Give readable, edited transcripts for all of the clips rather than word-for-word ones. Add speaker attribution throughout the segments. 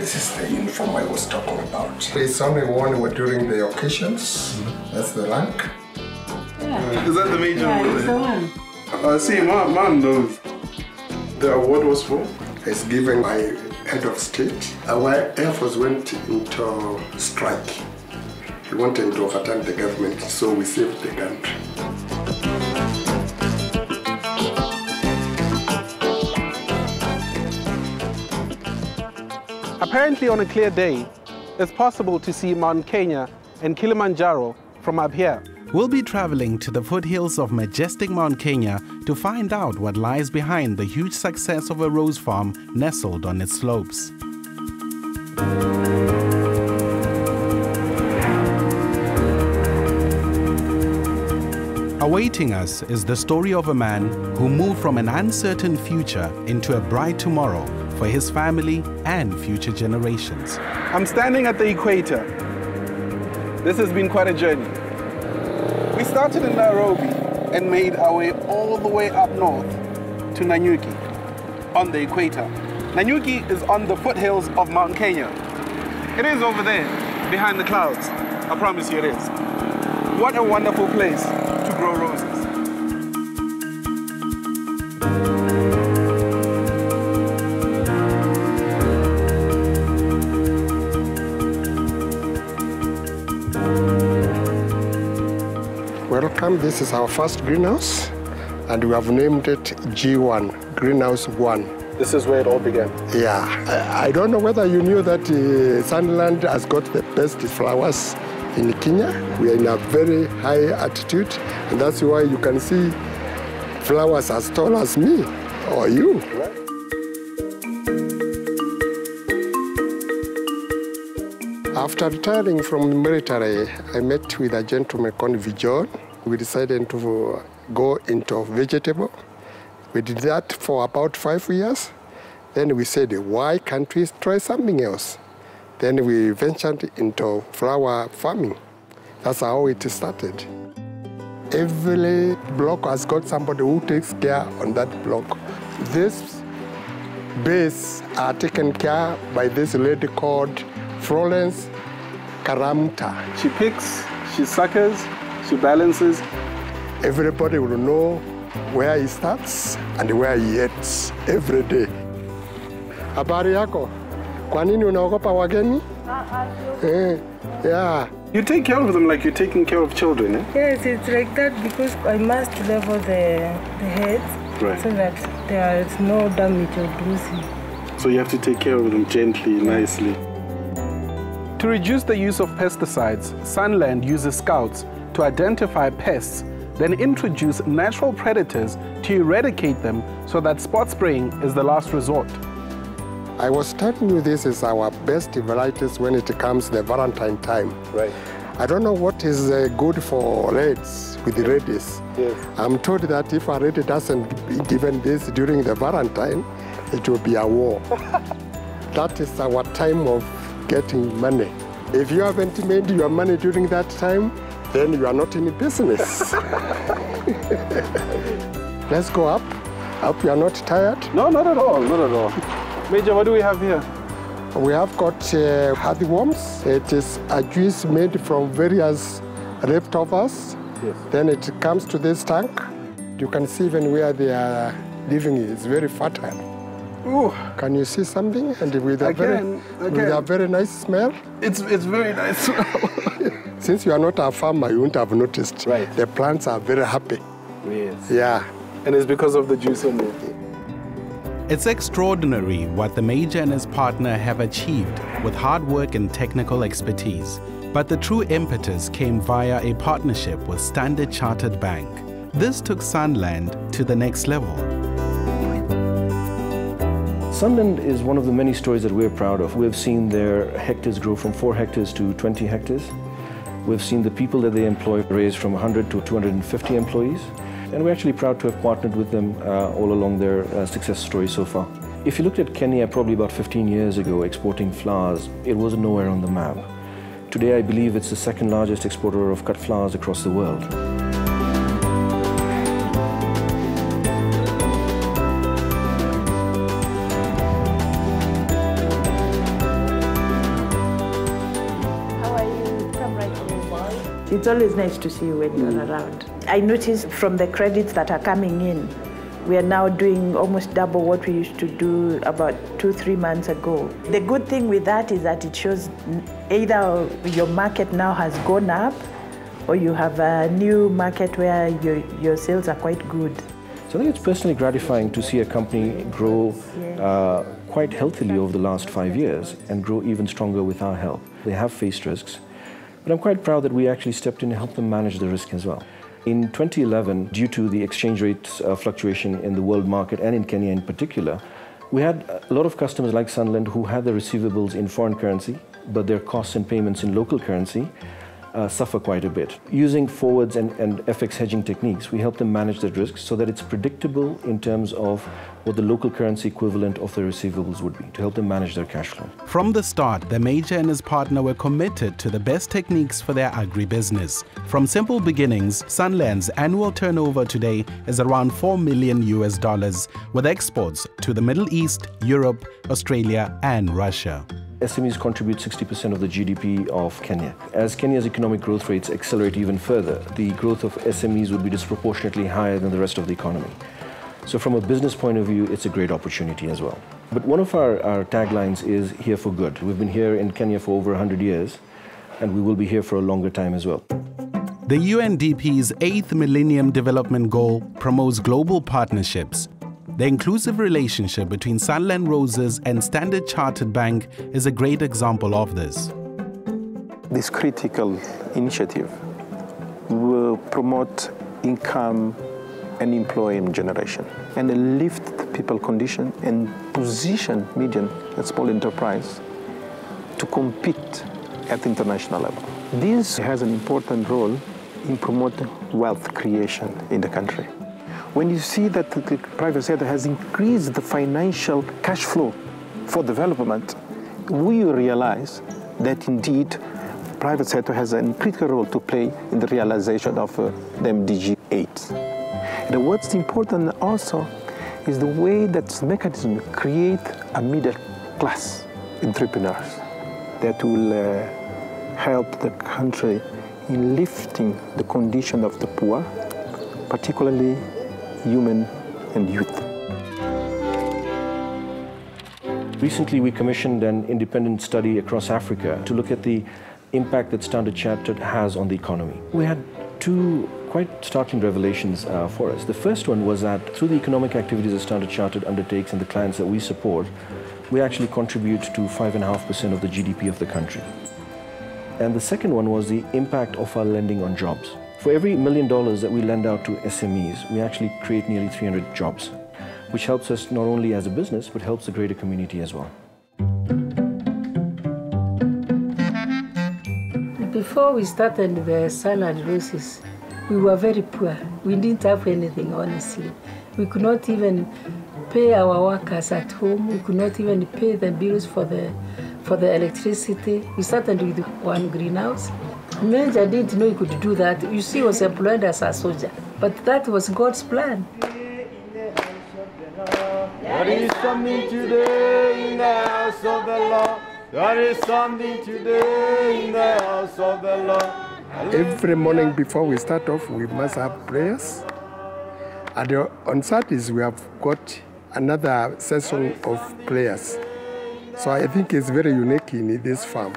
Speaker 1: This is the uniform I was talking about. It's only worn during the occasions. That's the rank.
Speaker 2: Yeah. Is that the Major Mwiti?
Speaker 3: Yeah, it's the one.
Speaker 2: See, Mom knows. The award was for?
Speaker 1: It's given by head of state. Our Air Force went into strike. He wanted to overturn the government, so we saved the country.
Speaker 4: Apparently on a clear day, it's possible to see Mount Kenya and Kilimanjaro from up here.
Speaker 5: We'll be traveling to the foothills of majestic Mount Kenya to find out what lies behind the huge success of a rose farm nestled on its slopes. Awaiting us is the story of a man who moved from an uncertain future into a bright tomorrow for his family and future generations.
Speaker 4: I'm standing at the equator. This has been quite a journey. We started in Nairobi and made our way all the way up north to Nanyuki on the equator. Nanyuki is on the foothills of Mount Kenya. It is over there, behind the clouds. I promise you it is. What a wonderful place to grow roses.
Speaker 1: Welcome, this is our first greenhouse, and we have named it G1, Greenhouse 1.
Speaker 4: This is where it all began.
Speaker 1: Yeah, I don't know whether you knew that Sunland has got the best flowers in Kenya. We are in a very high altitude, and that's why you can see flowers as tall as me or you. Right. After retiring from the military, I met with a gentleman called Vijon. We decided to go into vegetable. We did that for about 5 years. Then we said, why can't we try something else? Then we ventured into flower farming. That's how it started. Every block has got somebody who takes care on that block. These beds are taken care by this lady called Florence Karamta.
Speaker 4: She picks, she suckers, she balances.
Speaker 1: Everybody will know where he starts and where he ends every day. Habari yako? Kwa nini unaogopa wageni? Yeah.
Speaker 4: You take care of them like you're taking care of children, eh?
Speaker 3: Yes, it's like that because I must level the heads, right, so that there is no damage or bruising.
Speaker 4: So you have to take care of them gently, nicely. To reduce the use of pesticides, Sunland uses scouts to identify pests, then introduce natural predators to eradicate them so that spot spraying is the last resort.
Speaker 1: I was telling you this is our best varieties when it comes to the Valentine time.
Speaker 4: Right.
Speaker 1: I don't know what is good for reds with the ladies.
Speaker 4: Yes.
Speaker 1: I'm told that if a lady doesn't be given this during the Valentine, it will be a war. That is our time of getting money. If you haven't made your money during that time, then you are not in business. Let's go up. I hope you are not tired.
Speaker 4: No, not at all, not at all. Major, what do we have here?
Speaker 1: We have got heartworms. It is a juice made from various leftovers.
Speaker 4: Yes.
Speaker 1: Then it comes to this tank. You can see even where they are living is very fertile.
Speaker 4: Ooh.
Speaker 1: Can you see something? And with a very nice smell?
Speaker 4: It's very nice.
Speaker 1: Since you are not a farmer, you wouldn't have noticed.
Speaker 4: Right.
Speaker 1: The plants are very happy.
Speaker 4: Yes.
Speaker 1: Yeah.
Speaker 4: And it's because of the juice in there.
Speaker 5: It's extraordinary what the Major and his partner have achieved with hard work and technical expertise. But the true impetus came via a partnership with Standard Chartered Bank. This took Sunland to the next level.
Speaker 6: Sunland is one of the many stories that we're proud of. We've seen their hectares grow from 4 hectares to 20 hectares. We've seen the people that they employ raise from 100 to 250 employees. And we're actually proud to have partnered with them all along their success story so far. If you looked at Kenya probably about 15 years ago exporting flowers, it was nowhere on the map. Today I believe it's the second largest exporter of cut flowers across the world.
Speaker 7: It's always nice to see you when you're around. I noticed from the credits that are coming in, we are now doing almost double what we used to do about 2-3 months ago. The good thing with that is that it shows either your market now has gone up or you have a new market where your sales are quite good.
Speaker 6: So I think it's personally gratifying to see a company grow quite healthily over the last 5 years and grow even stronger with our help. They have faced risks, but I'm quite proud that we actually stepped in and helped them manage the risk as well. In 2011, due to the exchange rate fluctuation in the world market and in Kenya in particular, we had a lot of customers like Sunland who had their receivables in foreign currency, but their costs and payments in local currency suffer quite a bit. Using forwards and FX hedging techniques, we help them manage that risk so that it's predictable in terms of what the local currency equivalent of their receivables would be, to help them manage their cash flow.
Speaker 5: From the start, the Major and his partner were committed to the best techniques for their agribusiness. From simple beginnings, Sunland's annual turnover today is around $4 million, with exports to the Middle East, Europe, Australia, and Russia.
Speaker 6: SMEs contribute 60% of the GDP of Kenya. As Kenya's economic growth rates accelerate even further, the growth of SMEs would be disproportionately higher than the rest of the economy. So from a business point of view, it's a great opportunity as well. But one of our taglines is here for good. We've been here in Kenya for over 100 years, and we will be here for a longer time as well.
Speaker 5: The UNDP's 8th Millennium Development Goal promotes global partnerships. The inclusive relationship between Sunland Roses and Standard Chartered Bank is a great example of this.
Speaker 8: This critical initiative will promote income and employment generation and lift the people condition and position medium and small enterprise to compete at the international level. This has an important role in promoting wealth creation in the country. When you see that the private sector has increased the financial cash flow for development, we realize that indeed private sector has a critical role to play in the realization of the MDG 8. And what's important also is the way that this mechanism create a middle class entrepreneurs that will help the country in lifting the condition of the poor, particularly women and youth.
Speaker 6: Recently, we commissioned an independent study across Africa to look at the impact that Standard Chartered has on the economy. We had two quite startling revelations for us. The first one was that through the economic activities that Standard Chartered undertakes and the clients that we support, we actually contribute to 5.5% of the GDP of the country. And the second one was the impact of our lending on jobs. For every $1 million that we lend out to SMEs, we actually create nearly 300 jobs, which helps us not only as a business, but helps the greater community as well.
Speaker 9: Before we started the Sunland Roses, we were very poor. We didn't have anything, honestly. We could not even pay our workers at home. We could not even pay the bills for the electricity. We started with one greenhouse. Major didn't know he could do that. You see, he was employed as a soldier. But that was God's plan.
Speaker 10: There is something today in the house of the Lord. There is something today in the house of the Lord.
Speaker 1: Every morning before we start off, we must have prayers. And on Saturdays, we have got another session of prayers. So I think it's very unique in this farm.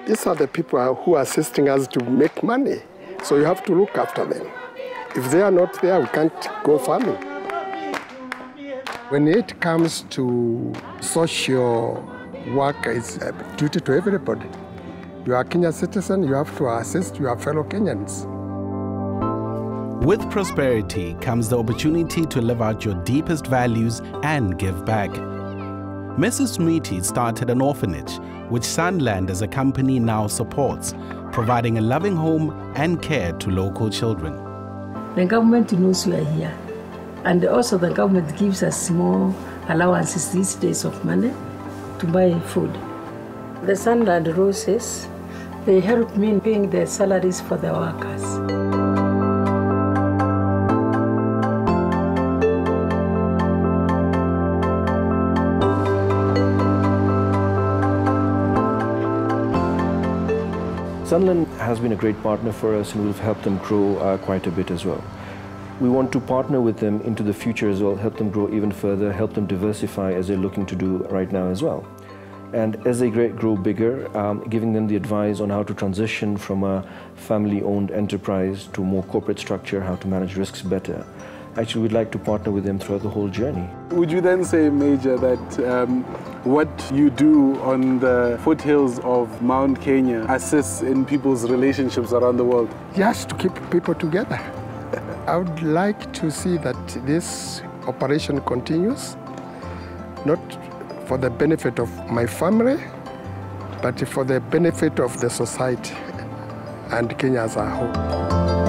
Speaker 1: These are the people who are assisting us to make money. So you have to look after them. If they are not there, we can't go farming. When it comes to social work, it's a duty to everybody. You are a Kenyan citizen, you have to assist your fellow Kenyans.
Speaker 5: With prosperity comes the opportunity to live out your deepest values and give back. Mrs. Mwiti started an orphanage, which Sunland as a company now supports, providing a loving home and care to local children.
Speaker 9: The government knows we are here, and also the government gives us small allowances these days of money to buy food. The Sunland Roses, they help me in paying the salaries for the workers.
Speaker 6: Sunland has been a great partner for us, and we've helped them grow quite a bit as well. We want to partner with them into the future as well, help them grow even further, help them diversify as they're looking to do right now as well. And as they grow bigger, giving them the advice on how to transition from a family-owned enterprise to a more corporate structure, how to manage risks better. Actually, we'd like to partner with them throughout the whole journey.
Speaker 4: Would you then say, Major, that what you do on the foothills of Mount Kenya assists in people's relationships around the world?
Speaker 1: Yes, to keep people together. I would like to see that this operation continues, not for the benefit of my family, but for the benefit of the society and Kenya as a whole.